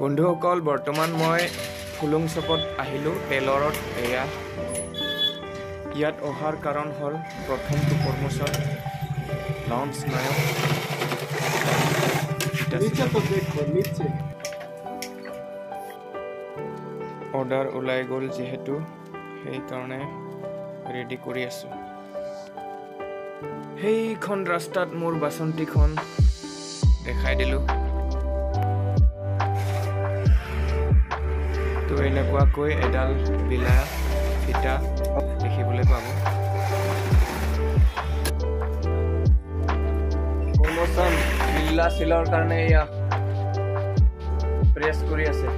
বন্ধুসকল বৰ্তমান মই ফুলুং চকত আহিলোঁ টেইলৰত এয়া ইয়াত অহাৰ কাৰণ হ'ল প্ৰথমটো প্ৰমোচন লঞ্চ নায়ক অৰ্ডাৰ ওলাই গ'ল যিহেতু সেইকাৰণে ৰেডি কৰি আছোঁ সেইখন ৰাস্তাত মোৰ বাচন্তিখন দেখাই দিলোঁ তো এনেকুৱাকৈ এডাল বিলা ফিটা দেখিবলৈ পাব প্ৰমোচন বিল্লা চিলৰ কাৰণে এয়া প্ৰেছ কৰি আছে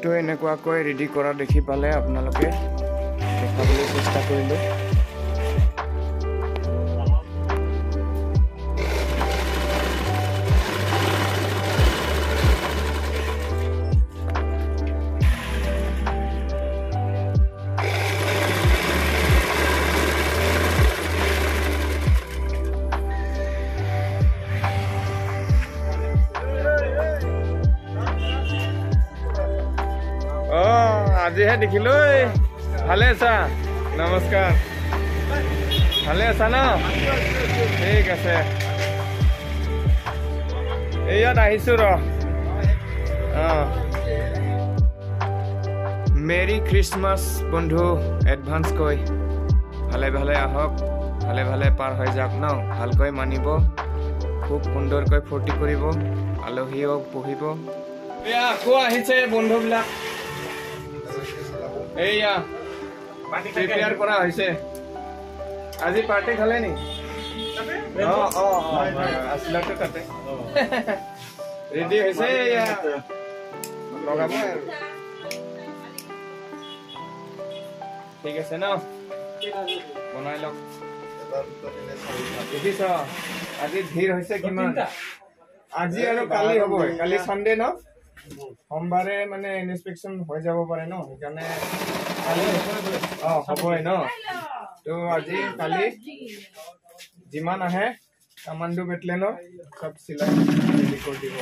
তো এনেকুৱাকৈ ৰেডি কৰা দেখি পালে আপোনালোকে দেখাবলৈ চেষ্টা কৰিলোঁ আজিহে দেখিলো ভালে আছা নমস্কাৰ ভালে আছা ন ঠিক আছে ইয়াত আহিছো ৰ মেৰী খ্ৰীষ্টমাছ বন্ধু এডভান্সকৈ ভালে ভালে আহক ভালে ভালে পাৰ হৈ যাওক ন ভালকৈ মানিব খুব সুন্দৰকৈ ফূৰ্তি কৰিব আলহীও বহিব এয়া আকৌ আহিছে বন্ধুবিলাক এইয়া প্ৰিপেয়াৰ কৰা হৈছে আজি পাৰ্টি খালে নি আছিলাটো তাতে ৰেডি হৈছে এয়া লগাব আৰু ঠিক আছে ন বনাই লওক দেখিছ আজি ভিৰ হৈছে কিমান আজি আৰু কালি হ'ব কালি সানডে ন সোমবাৰে মানে ইনস্পেকশন হৈ যাব পাৰে ন সেইকাৰণে হ'বই ন তো আজি কালি যিমান আহে কামাণ্ডো বেটেলিয়নৰ সব চিলাই ৰেডি কৰি দিব